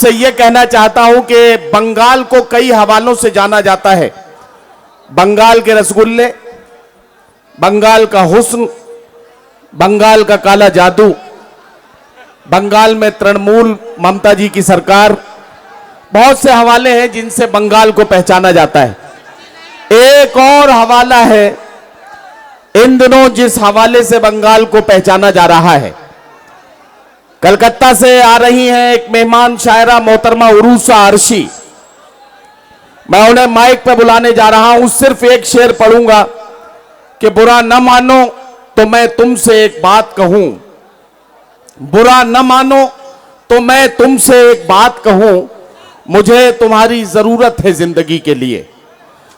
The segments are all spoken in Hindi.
आपसे यह कहना चाहता हूं कि बंगाल को कई हवालों से जाना जाता है। बंगाल के रसगुल्ले, बंगाल का हुस्न, बंगाल का काला जादू, बंगाल में तृणमूल ममता जी की सरकार, बहुत से हवाले हैं जिनसे बंगाल को पहचाना जाता है। एक और हवाला है इन दिनों जिस हवाले से बंगाल को पहचाना जा रहा है। कलकत्ता से आ रही हैं एक मेहमान शायरा मोहतरमा उरूसा अर्शी। मैं उन्हें माइक पर बुलाने जा रहा हूं। सिर्फ एक शेर पढ़ूंगा कि बुरा न मानो तो मैं तुमसे एक बात कहूं, बुरा न मानो तो मैं तुमसे एक बात कहूं, मुझे तुम्हारी जरूरत है जिंदगी के लिए।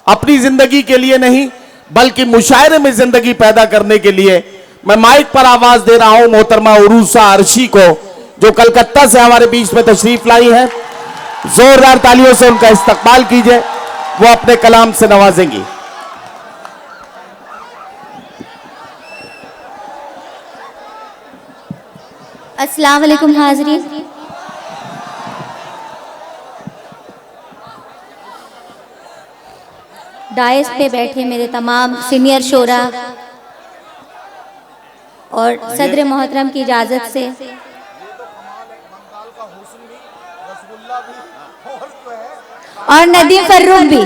अपनी जिंदगी के लिए नहीं बल्कि मुशायरे में जिंदगी पैदा करने के लिए मैं माइक पर आवाज दे रहा हूं मोहतरमा उरूसा अर्शी को, जो कलकत्ता से हमारे बीच में तशरीफ लाई है। जोरदार तालियों से उनका इस्तकबाल कीजिए, वो अपने कलाम से नवाजेंगी। अस्सलाम वालेकुम हाज़रीन। डायस पे बैठे मेरे तमाम सीनियर शोरा और सदर मोहतरम की इजाज़त से और नदीम फर्रुख भी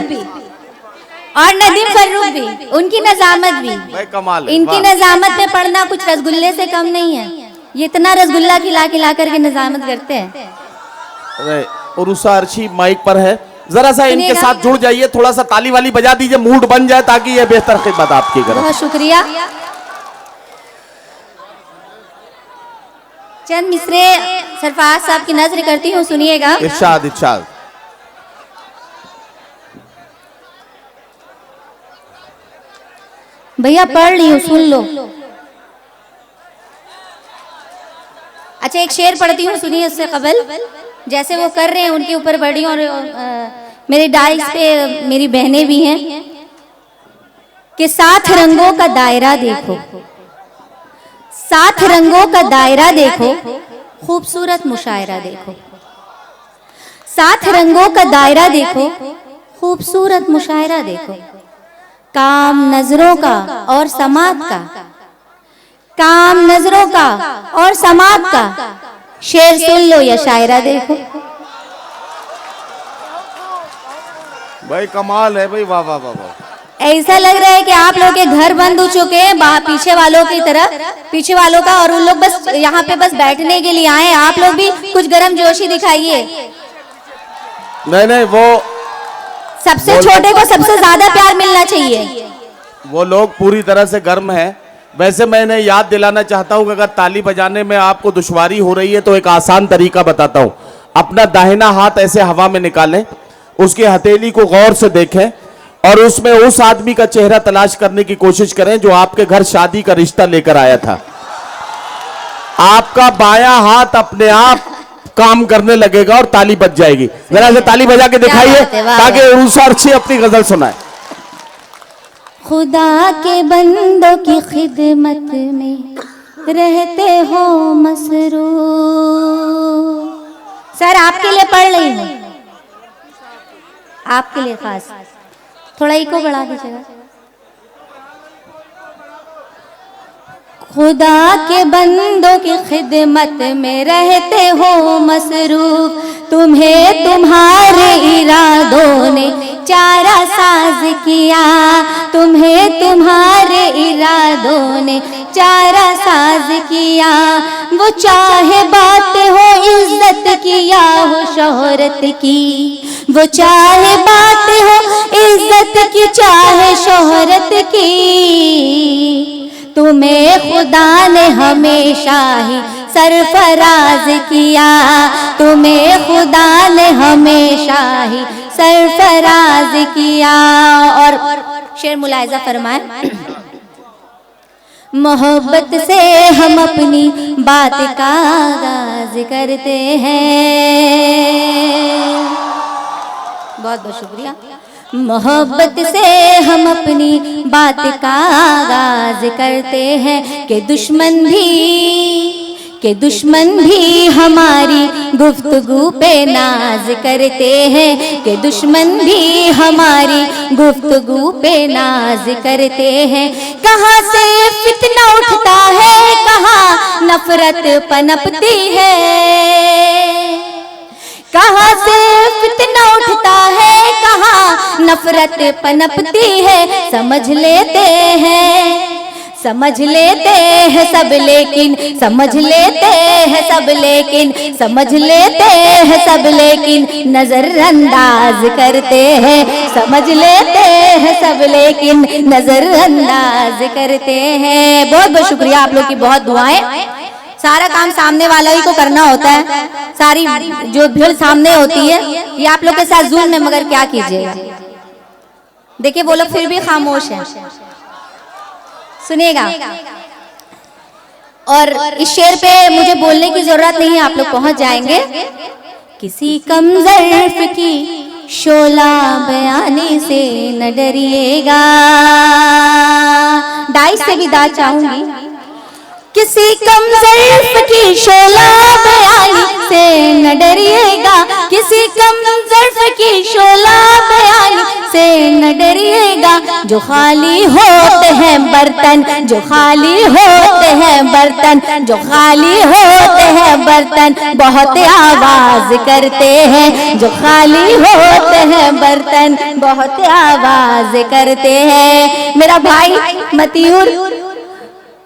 उनकी नज़ामत भी कमाल है। इनकी नज़ामत में पढ़ना कुछ रसगुल्ले से कम नहीं है। ये इतना रसगुल्ला खिला करके नज़ामत करते हैं। अरे उरूसा अर्शी माइक पर है, जरा सा इनके साथ जुड़ जाइए, थोड़ा सा ताली वाली बजा दीजिए, मूड बन जाए ताकि ये बेहतर खिदमत आपकी करें। बहुत शुक्रिया। चंद मिसरे सरफराज साहब की नजर करती हूँ, सुनिएगा। इरशाद इरशाद। भैया पढ़ रही हूँ, सुन लो। अच्छा एक शेर पढ़ती हूँ, सुनिए। उससे कबल जैसे वो कर रहे हैं उनके ऊपर बड़ी और मेरे डाइस पे मेरी बहनें भी हैं कि साथ रंगों का दायरा देखो, साथ रंगों का दायरा देखो, खूबसूरत मुशायरा देखो। साथ रंगों का दायरा देखो, खूबसूरत मुशायरा देखो। काम नजरों का और समात का, काम नजरों का और समात का, शेर सुन लो या शायरा देखो। भाई कमाल है भाई, वाह वाह वाह वाह। ऐसा लग रहा है कि आप लोग के घर बंद हो चुके हैं पीछे वालों की तरह, पीछे वालों का, और उन लोग बस यहाँ पे बस बैठने के लिए आए। आप लोग भी कुछ गर्म जोशी दिखाइए। नहीं वो सबसे छोटे को सबसे ज्यादा प्यार मिलना चाहिए। वो लोग पूरी तरह से गर्म हैं। वैसे मैंने याद दिलाना चाहता हूं कि अगर ताली बजाने में आपको दुश्वारी हो रही है तो एक आसान तरीका बताता हूं। अपना दाहिना हाथ ऐसे हवा में निकालें, उसकी हथेली को गौर से देखें और उसमें उस आदमी का चेहरा तलाश करने की कोशिश करें जो आपके घर शादी का रिश्ता लेकर आया था। आपका बायां हाथ अपने आप काम करने लगेगा और ताली बज जाएगी। जरा से ताली बजा के दिखाइए ताकि उरूसा अर्शी अपनी गजल सुनाए। खुदा के बंदों की खिदमत में रहते हो मसरूफ। सर आपके लिए पढ़ रही हूँ, आपके लिए खास। थोड़ा इको बढ़ा दीजिएगा। खुदा के बंदों की खिदमत में रहते हो मसरूफ, तुम्हें तुम्हारे इरादों ने चारा साज किया, तुम्हें तुम्हारे इरादों ने चारा साज किया। वो चाहे बात हो इज्जत की या हो शोहरत की, वो चाहे बात हो इज्जत की चाहे शोहरत की, तुम्हें खुदा ने हमेशा ही सरफराज किया, तुम्हें खुदा ने हमेशा ही सरफराज किया। और शेर मुलायजा फरमाए। मोहब्बत से हम अपनी बात का आगाज करते हैं। बहुत बहुत शुक्रिया। मोहब्बत से हम अपनी बात का आगाज करते हैं कि कि दुश्मन भी हमारी गुफ्तगू पे नाज करते हैं, कि दुश्मन भी हमारी गुफ्तगू पे नाज करते हैं। कहाँ से फितना उठता है, कहाँ नफरत पनपती है, कहाँ से फितना उठता है, कहाँ नफरत पनपती है। समझ लेते हैं सब लेकिन, समझ लेते हैं सब लेकिन, समझ लेते हैं सब लेकिन नजरअंदाज करते हैं। समझ लेते हैं सब लेकिन नजरअंदाज करते हैं। बहुत बहुत शुक्रिया आप लोग की, बहुत दुआएं। सारा काम सामने वाला ही को करना होता है, सारी जो भीड़ सामने होती है ये आप लोग के साथ जुल्म है, मगर क्या कीजिएगा। देखिए वो लोग फिर भी खामोश हैं, सुनिएगा। और इस शेर पे मुझे बोलने की जरूरत नहीं है, आप लोग पहुंच जाएंगे। किसी कम ज़र्फ़ की शोला बयानी से न डरिएगा, डाइस से भी दाद चाहूंगी। किसी कम ज़र्फ़ की शोला बयानी से न डरिएगा, किसी कम ज़र्फ़ की शोला बयानी से न डरिएगा। जो खाली होते हैं बर्तन, जो खाली होते हैं बर्तन, जो खाली होते हैं बर्तन बहुत आवाज करते हैं। जो खाली होते हैं बर्तन बहुत आवाज करते हैं। मेरा भाई मतियूर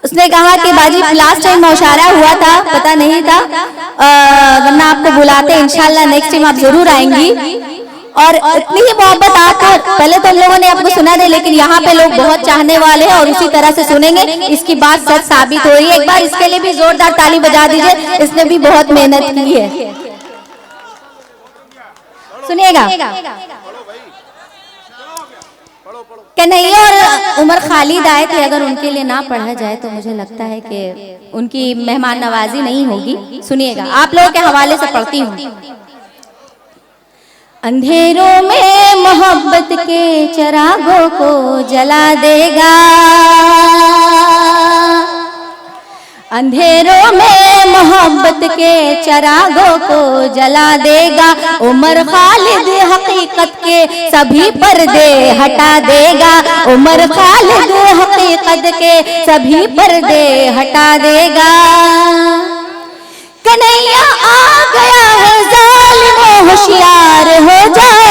उसने कहा कि बाजी लास्ट टाइम मुशायरा हुआ था, पता नहीं था, वरना आपको बुलाते इंशाल्लाह नेक्स्ट टाइम आप जरूर आएंगी। और इतनी ही मोहब्बत आपको, पहले तो हम लोगों ने आपको सुना दे, लेकिन यहाँ पे लोग बहुत चाहने वाले हैं और उसी तरह से सुनेंगे। इसकी बात सच साबित हो रही है। एक बार इसके लिए भी जोरदार ताली बजा दीजिए, इसने भी बहुत मेहनत की है। सुनिएगा, कन्हैया और उमर खालिद आए थे, अगर उनके लिए ना पढ़ा जाए तो मुझे लगता है कि उनकी मेहमान नवाजी नहीं होगी। सुनिएगा, आप लोगों के हवाले से पढ़ती हूँ। अंधेरों में मोहब्बत के चिरागों को जला देगा, अंधेरों में मोहब्बत के चिरागों को जला देगा। उमर खालिद हकीकत के सभी पर्दे हटा देगा, उमर खालिद हकीकत के सभी पर्दे हटा देगा। कन्हैया आ गया है ज़ालिमों होशियार हो जाओ।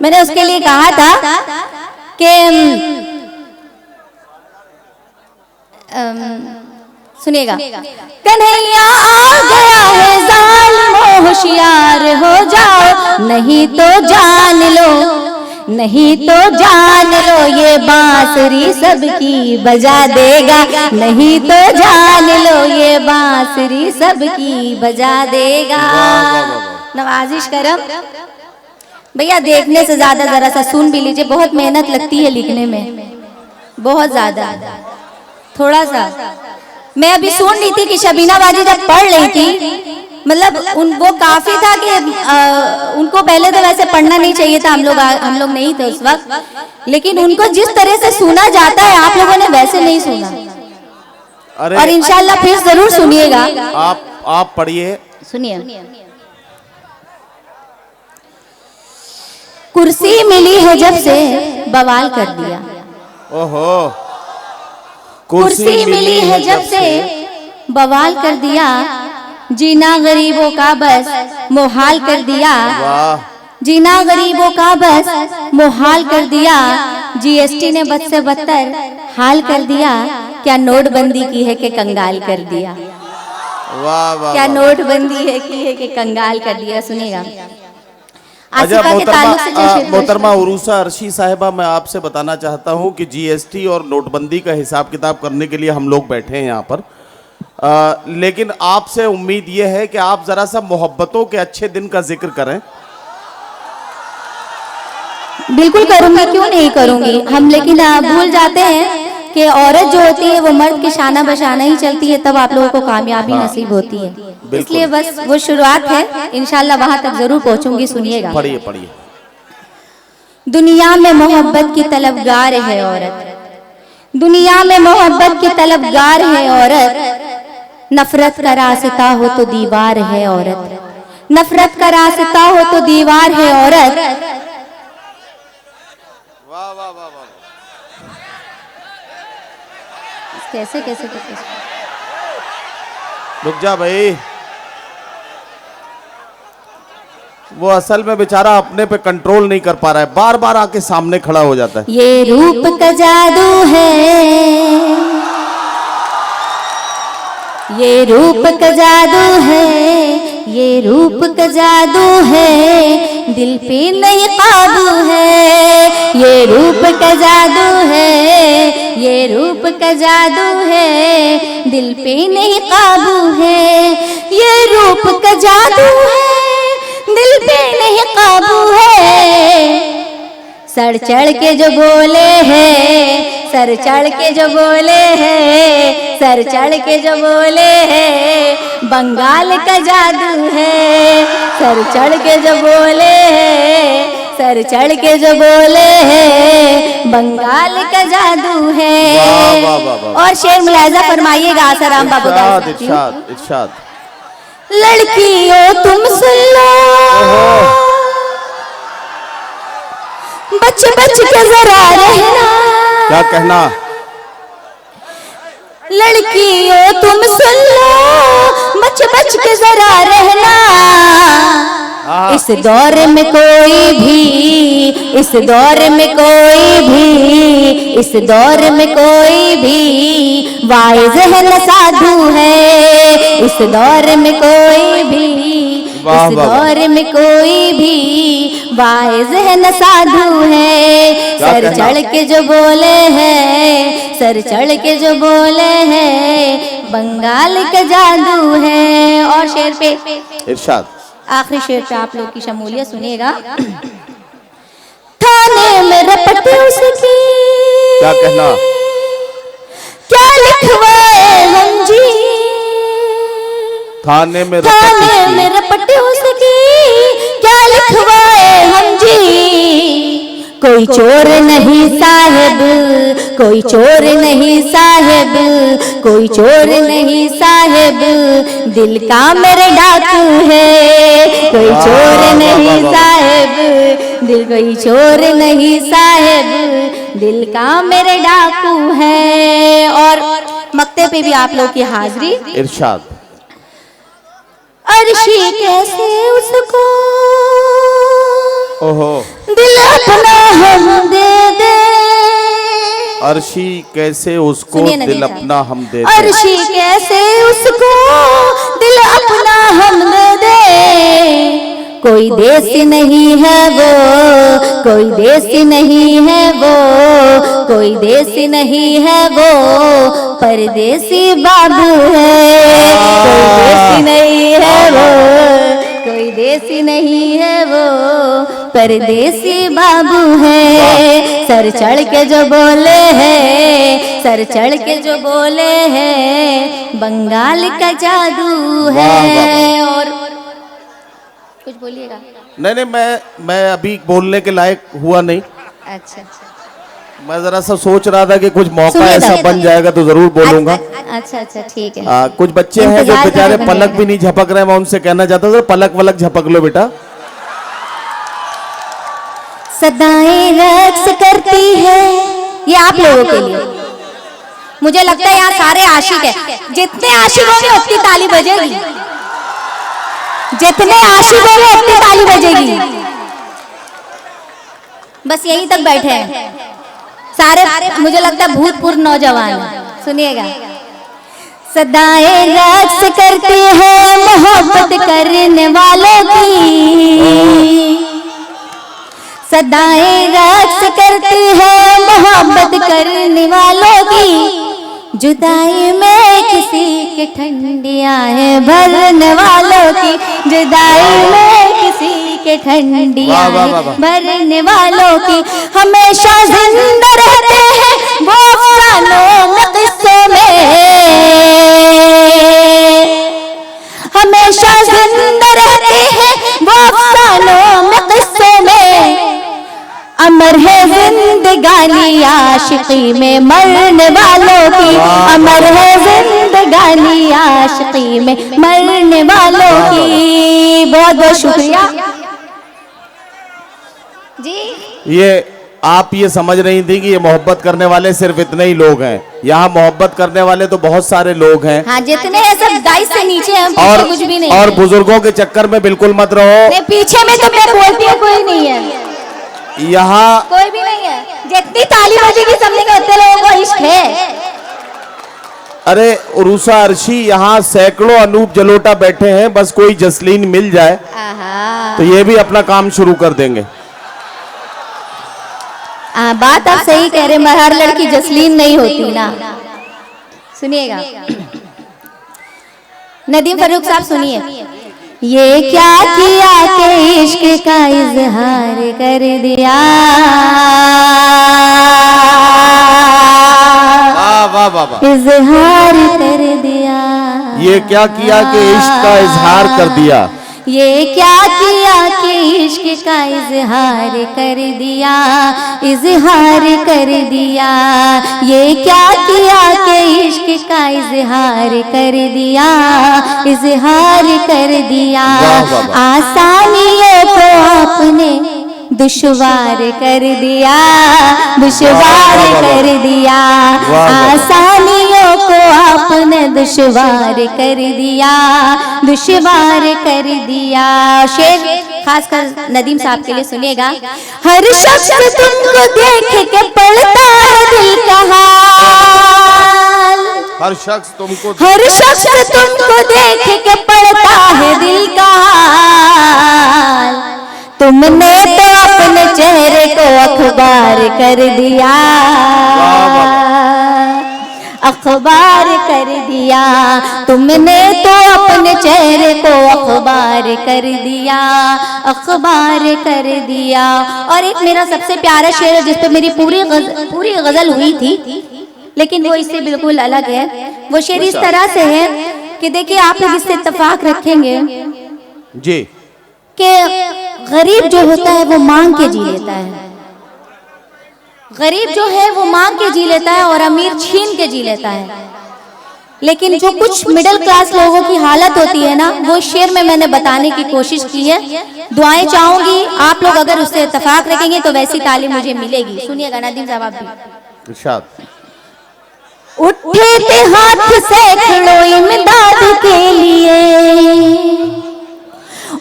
मैंने उसके लिए कहा था कि सुनिएगा, कन्हैया आ गया है ज़ालिमों होशियार हो जाओ। नहीं तो जान लो, नहीं तो जान लो ये बांसुरी सबकी बजा देगा। नहीं तो जान लो ये बांसुरी सबकी बजा देगा। नवाजिश करम भैया, देखने से ज्यादा जरा सा सुन भी लीजिए, बहुत मेहनत लगती है लिखने में, बहुत ज्यादा। थोड़ा सा मैं अभी सुन रही थी कि शबीना बाजी जब पढ़ रही थी, मतलब वो काफी था कि उनको पहले तो वैसे पढ़ना नहीं चाहिए था, हम लोग नहीं थे उस वक्त, लेकिन उनको जिस तरह से सुना जाता है आप लोगों ने वैसे नहीं सुना। और इंशाल्लाह फिर जरूर सुनिएगा। आप पढ़िए, सुनिए। कुर्सी मिली है जब से बवाल कर दिया। ओहो, कुर्सी मिली है जब से बवाल कर दिया। जीना गरीबों का बस मुहाल कर दिया। जीना गरीबों का बस मुहाल कर दिया। जीएसटी ने बद से बदतर हाल कर दिया। क्या नोटबंदी की है कि कंगाल कर दिया। वाह, क्या नोटबंदी है कि कंगाल कर दिया। सुनिएगा, अच्छा मोहतरमा उरूसा अर्शी साहिबा, मैं आपसे बताना चाहता हूं कि जीएसटी और नोटबंदी का हिसाब किताब करने के लिए हम लोग बैठे हैं यहाँ पर, लेकिन आपसे उम्मीद ये है कि आप जरा सा मोहब्बतों के अच्छे दिन का जिक्र करें। बिल्कुल करूंगी, क्यों नहीं करूंगी हम, लेकिन भूल जाते हैं कि औरत जो होती है वो मर्द के शाना बशाना ही चलती है, तब आप लोगों को कामयाबी नसीब होती है। इसलिए बस वो शुरुआत है, इंशाल्लाह वहां तक जरूर पहुंचूंगी। सुनिएगा, पढ़िए पढ़िए। दुनिया में मोहब्बत की तलबगार है औरत, दुनिया में मोहब्बत की तलबगार है औरत, नफरत का रास्ता हो तो दीवार है औरत, नफरत का रास्ता हो तो दीवार है औरत। वाह वाह वाह वाह। कैसे कैसे कैसे रुक जा भाई, वो असल में बेचारा अपने पे कंट्रोल नहीं कर पा रहा है, बार बार आके सामने खड़ा हो जाता है। ये रूप का जादू है, ये रूप का जादू है, ये रूप का जादू है, दिल पे नहीं काबू है। ये रूप का जादू है, ये रूप का जादू है, दिल पे नहीं काबू है। ये रूप का जादू है, दिल पे नहीं काबू है। सर चढ़ के जो बोले हैं, सर चढ़ के जो बोले हैं, सर चढ़ के जो बोले हैं, बंगाल का जादू है। सर चढ़ के जो बोले हैं, सर चढ़ के जो बोले हैं, बंगाल का जादू है। वाह वाह वाह वाह। और शेर मुलाजा फरमाइएगा आसाराम बाबू का। इरशाद इरशाद। लड़कियों तुम सुन लो, बच बच के जरा रहना। क्या कहना? लड़कियों तुम सुन लो, बच बच के जरा रहना। इस दौर में कोई भी, इस दौर में कोई भी, इस दौर में कोई भी वाइज़ है न साधु है। इस दौर में कोई भी, इस दौर में कोई भी वाइज़ है न साधु है। सर चढ़ के जो बोले हैं, सर चढ़ के जो बोले हैं, बंगाल का जादू है। और शेर पे इरशाद। आखिरी शेर पे आप लोग की शमूलियत सुनिएगा। थाने में रपटे उसकी, क्या कहना? क्या लिखवाए हम जी। थाने में रपटे उसकी, क्या लिखवाए हम जी। कोई चोर नहीं साहिब, कोई चोर नहीं साहिब, कोई चोर नहीं साहिब, दिल का मेरे डाकू है। कोई चोर नहीं साहिब, दिल कोई चोर नहीं साहिब, दिल का मेरे डाकू है। और मक्ते पे भी आप लोग की हाजिरी। इरशाद। अर्शी कैसे उसको ओहो, दिल अपना हम दे दे। अर्शी कैसे उसको दिल अपना हम दे दे। अर्शी कैसे उसको दिल अपना हम दे दे। कोई देश नहीं है वो, कोई देश नहीं है वो, कोई देश नहीं है वो, परदेसी बाबू है। कोई देश नहीं है वो, कोई देसी नहीं है वो, परदेसी बाबू है। सर चढ़ के जो बोले हैं, सर चढ़ के जो बोले हैं, बंगाल का जादू है। और कुछ बोलिएगा? नहीं, मैं अभी बोलने के लायक हुआ नहीं। अच्छा, मैं जरा सा सोच रहा था कि कुछ मौका ऐसा बन जाएगा तो जरूर बोलूंगा। अच्छा ठीक है। कुछ बच्चे हैं जो बेचारे पलक भी नहीं झपक रहे हैं, मैं उनसे कहना चाहता हूँ पलक वलक झपक लो बेटा। सदाएं रक्स करती है, ये आप लोगों के लिए। मुझे लगता है यहाँ सारे आशिक हैं। जितने आशिक होंगे उतनी ताली बजेगी, जितने आशिक होंगे उतनी ताली बजेगी। बस यहीं तक बैठे हैं सारे, मुझे लगता है भूतपूर्व नौजवान। सुनिएगा। सदाएं रक्स करती है मोहब्बत करने वालों की, सदाएं रक्स करती है मोहब्बत करने वालों की। जुदाई में किसी के ठंडियां हैं भरने वालों की, जुदाई में किसी के ठंडियां हैं भरने वालों की। हमेशा जिंदा रहते हैं वो अफसानों में किस्सों में, हमेशा जिंदा रहते हैं वो अफसानों में किस्सों में। अमर है जिंदगी जिंदगानी आशिकी में मरने वालों की, अमर है जिंदगानी आशिकी में मरने वालों की। बहुत बहुत शुक्रिया जी। ये आप ये समझ रही थी कि ये मोहब्बत करने वाले सिर्फ इतने ही लोग हैं? यहाँ मोहब्बत करने वाले तो बहुत सारे लोग हैं। हाँ, जितने हैं सब गाइस से नीचे हैं, पीछे कुछ भी नहीं और है। बुजुर्गों के चक्कर में बिल्कुल मत रहो। पीछे में तो मैं बोलती हूँ कोई नहीं है, यहाँ कोई भी नहीं है। जितनी ताली बजेगी सबने का उतने लोगों को इश्क है। अरे उरूसा अर्शी, यहाँ सैकड़ों अनूप जलोटा बैठे हैं, बस कोई जसलीन मिल जाए तो ये भी अपना काम शुरू कर देंगे। बात आप सही कह रहे, मगर हर लड़की जसलीन नहीं होती ना। सुनिएगा नदीम फरूक साहब, सुनिए। ये क्या किया कि इश्क का इजहार कर दिया, वाह वाह वाह, इजहार कर दिया। ये क्या किया कि इश्क का इजहार कर दिया, ये क्या किया कि इश्क का इजहार कर दिया, इजहार कर दिया। ये क्या किया कि इश्क का इजहार कर दिया, इजहार कर दिया। आसानियों को आपने दुश्वार कर दिया, दुश्वार कर दिया। आसानियों को आपने दुश्वार कर दिया, दुश्वार कर दिया। शेर खासकर नदीम साहब के लिए सुनिएगा। हर शख्स तुमको देख के पढ़ता है दिल का हाल, हर शख्स तुमको देख के पढ़ता है दिल का हाल। तुमने तो अपने चेहरे को अखबार कर दिया, अखबार कर दिया। तुमने तो अपने चेहरे को अखबार कर दिया, अखबार कर दिया। और एक मेरा सबसे प्यारा शेर है जिस पे मेरी पूरी गजल हुई थी, लेकिन वो इससे बिल्कुल अलग है। वो शेर इस तरह से है कि देखिए, आप लोग इससे इत्तेफाक रखेंगे जी कि गरीब जो होता है वो मांग के जी लेता है, गरीब जो है वो मांग के जी लेता है और अमीर छीन के जी लेता है। लेकिन जो कुछ मिडिल क्लास लोगों की हालत होती है ना, वो शेर में मैंने बताने की कोशिश की है। दुआएं चाहूंगी आप लोग अगर उससे इत्तेफाक रखेंगे तो वैसी तालीम मुझे मिलेगी। सुनिएगा नदीम साहब भी। इरशाद। उठे थे हाथ सैकड़ों इमदाद के लिए,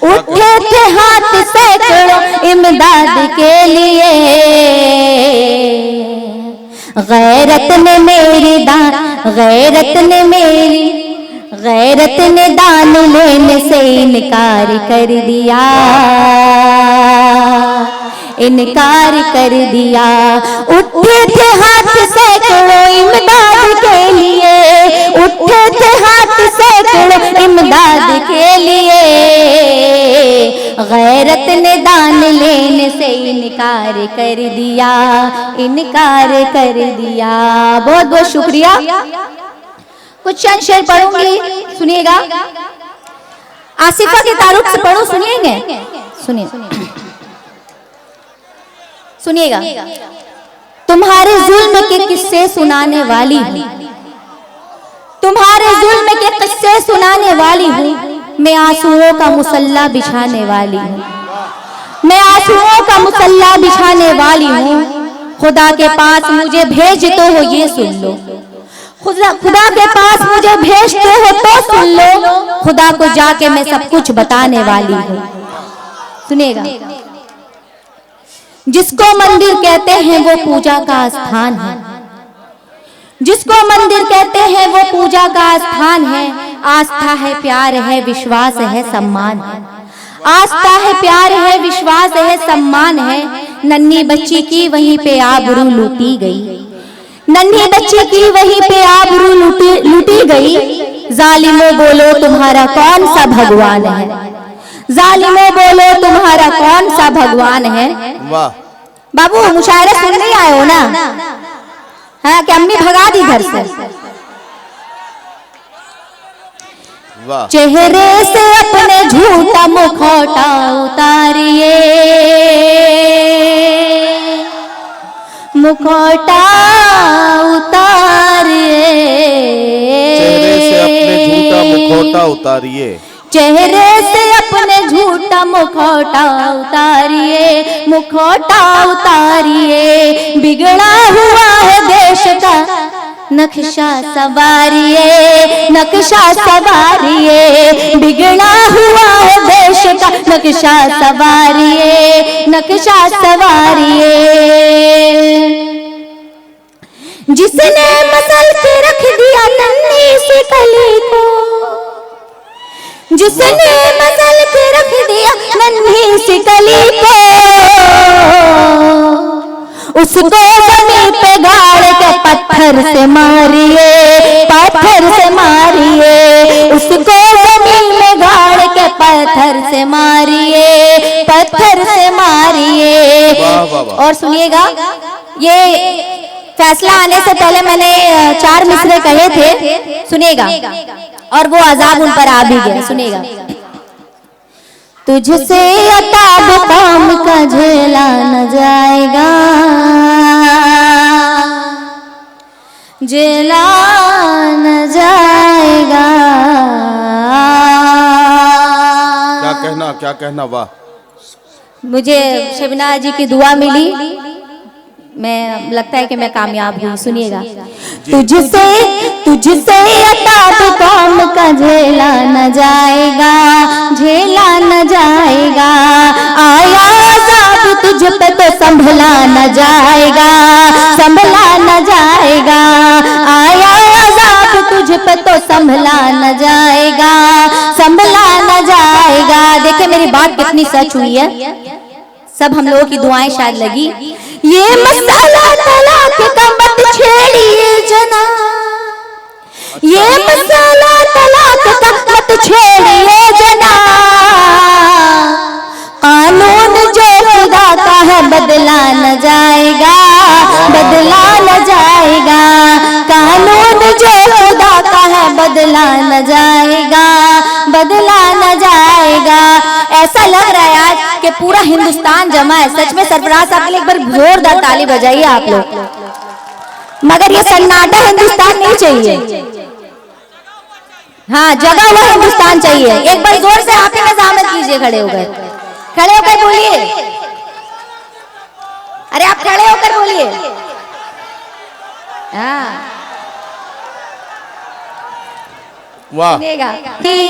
उठे थे हाथ सैकड़ों इमदाद के लिए। गैरत ने मेरी गैरत ने दान लेने से इनकार कर दिया, इनकार कर दिया। उठे थे हाथ सैकड़ों इमदाद के लिए, उठे थे हाथ सैकड़ों इमदाद के लिए। गैरत ने दान लेने से इनकार कर दिया, इनकार कर दिया। बहुत बहुत शुक्रिया। कुछ चंद शेर पढ़ूंगी, सुनिएगा। आसिफा के तारुफ से पढ़ो, सुनिएंगे? सुनिए, सुनिएगा। तुम्हारे जुल्म के किस्से सुनाने वाली हूँ, तुम्हारे जुल्म के किस्से सुनाने वाली हूँ। मैं आंसुओं का मुसल्ला बिछाने वाली हूँ, मैं आंसुओं का मुसल्ला बिछाने वाली हूँ। खुदा के पास मुझे भेजते हो ये सुन लो, खुदा के पास मुझे भेजते हो तो सुन लो। खुदा को जाके मैं सब कुछ बताने वाली हूँ। सुनिएगा। जिसको मंदिर कहते हैं वो पूजा का स्थान है, जिसको मंदिर कहते हैं वो पूजा का स्थान है। आस्था है, प्यार है, विश्वास है, सम्मान है। आस्था है, प्यार है, विश्वास है, सम्मान है। नन्ही बच्ची की वहीं पे आबरू लूटी गई, नन्ही बच्ची की वहीं पे आबरू लूटी गई। जालिमों बोलो तुम्हारा कौन सा भगवान है, जालिमों बोलो तुम्हारा कौन सा भगवान है। वाह बाबू, मुशायरा सुन नहीं आए हो ना? हाँ, कि अम्मी भगा दी घर से। वाह। चेहरे से अपने झूठा मुखौटा उतारिए, मुखौटा उतारिए, चेहरे से अपने झूठा मुखौटा उतारिए, चेहरे से अपने झूठा मुखौटा उतारिए, मुखौटा उतारिए, बिगड़ा हुआ है देश का नक्शा सवारिए, नक्शा सवारिए, बिगड़ा हुआ है देश का नक्शा सवारिए, नक्शा सवारिए। जिसने मसल के रख दिया नन्ही सी कली को, जिसने मसल के रख दिया नन्ही सी कली को, उसको जमीन पे गाड़ के पत्थर से मारिए, पत्थर से मारिए, उसको जमीन में गाड़ के पत्थर से मारिए, पत्थर से मारिए। और सुनिएगा, ये फैसला आने से पहले मैंने 4 मिसरे कहे थे, सुनिएगा, और वो अजाब उन पर आ भी गया। सुनिएगा, तुझसे अता मुकाम का झेला न जाएगा, झेला न जाएगा। क्या कहना, वाह। मुझे शबीना जी की दुआ मिली, मैं लगता है कि मैं कामयाब हुई। सुनिएगा, तुझसे तुझसे अता मुकाम का झेला न जाएगा, झेला न जाएगा। आया अज़ाब तुझ पे तो संभला न जाएगा, संभला न जाएगा। आया अज़ाब तुझ पे तो संभला न जाएगा, संभला न जाएगा। देखिए मेरी बात कितनी सच हुई है, सब हम लोगों की दुआएं शायद लगी। ये मसाला तलाक का मत छेड़िए जना, ये मसाला तलाक का मत छेड़िए जना। कानून जो खुदा का है बदला न जाएगा, बदला न जाएगा। कानून जो खुदा का है बदला न जाएगा, बदला न जाएगा। ऐसा लग रहा है आज कि पूरा हिंदुस्तान जमा है। सच में सरफराज साहब के लिए एक बार जोरदार ताली बजाइए आप लोग। मगर ये सन्नाटा हिंदुस्तान नहीं चाहिए, हाँ जगा हुआ हिंदुस्तान चाहिए। एक बार जोर से आप ही नज़ामत कीजिए, खड़े होकर, खड़े होकर बोलिए। अरे आप खड़े होकर बोलिए। हाँ वाह।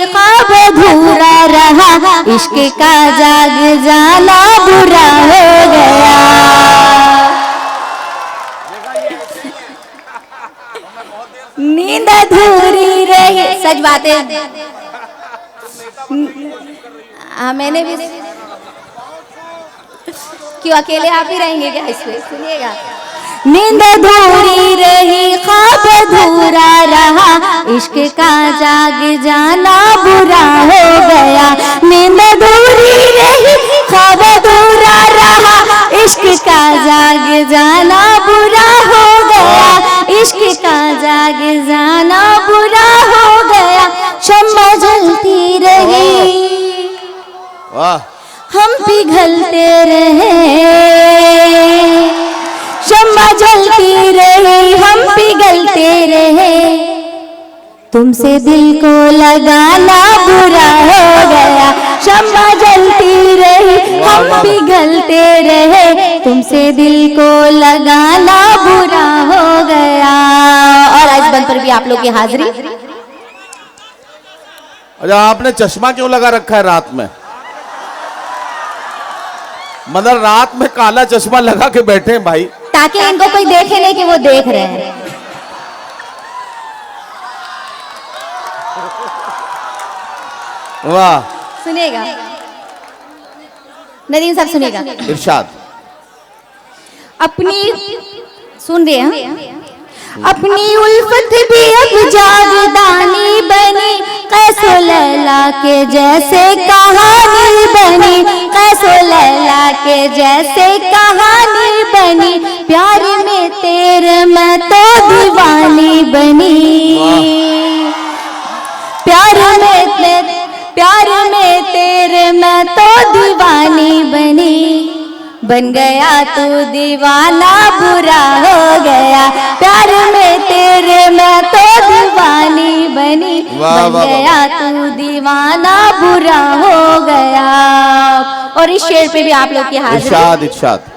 ख्वाब अधूरा रहा, इश्क का जाग जाना बुरा हो गया। नींद अधूरी रही, सच बात है। मैंने भी क्यों, अकेले आप ही रहेंगे क्या इसमें? सुनिएगा, नींद अधूरी रही, ख्वाब अधूरा रहा, इश्क का जाग जाना बुरा हो गया। नींद अधूरी रही, ख्वाब अधूरा रहा, इश्क का जाग जाना बुरा हो गया, इश्क का जाग जाना बुरा हो गया। शम्मा जलती रही, वाह, हम पिघलते रहे। शम्मा जलती रही, हम पिघलते रहे। तुमसे दिल को लगाना बुरा हो गया। शम्मा जलती रही, हम पिघलते रहे। तुमसे दिल को लगाना बुरा हो गया। और आज बंद पर भी आप लोग की हाजिरी। अच्छा, आपने चश्मा क्यों लगा रखा है रात में? मतलब रात में काला चश्मा लगा के बैठे हैं भाई, ताकि इनको कोई देखे नहीं कि वो देख रहे हैं। वाह। सुनिएगा नदीम साहब, सुनिएगा। इरशाद। अपनी सुन रहे हैं, अपनी उल्फत भी अब जागदानी बनी, कैसो लैला के जैसे कहानी बनी, कैसो लैला के जैसे कहानी बनी। प्यार में तेरे मैं तो दीवानी बनी, प्यार में तेरे मैं तो दीवानी बनी। बन गया तू दीवाना बुरा हो गया, प्यार में तेरे मैं तो दीवानी बनी, बन गया तू दीवाना बुरा हो गया। और इस शेर पे भी आप लोग की हाजिरी। इरशाद इरशाद।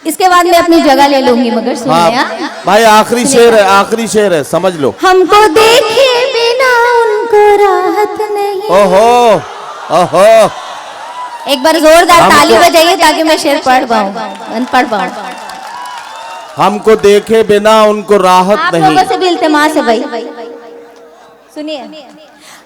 इसके बाद मैं अपनी जगह ले लूंगी, मगर सुनिए। हाँ भाई, आखिरी शेर है, आखिरी शेर है, समझ लो। हमको देखे बिना उनको राहत नहीं। ओहो ओहो, एक बार जोरदार ताली बजाइए ताकि मैं शेर पढ़ पाऊँ। हमको देखे बिना उनको राहत आप नहीं। लोगों से भी इल्तिमास है भाई, सुनिए।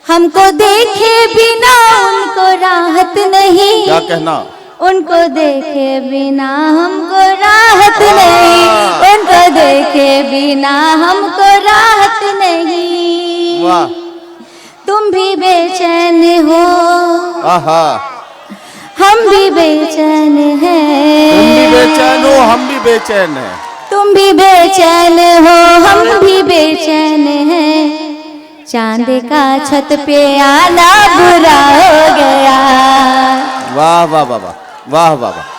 हमको देखे बिना उनको राहत नहीं, क्या कहना? उनको देखे बिना हमको राहत नहीं, उनको देखे बिना हमको राहत नहीं। वाह, तुम भी बेचैन हो, आहा, हम भी बेचैन हैं। तुम भी बेचैन हो, हम भी बेचैन हैं। तुम भी बेचैन हो, हम भी बेचैन हैं। चांद का छत पे आना बुरा हो गया। वाह वाह वाह वाह वाह वाह वाह।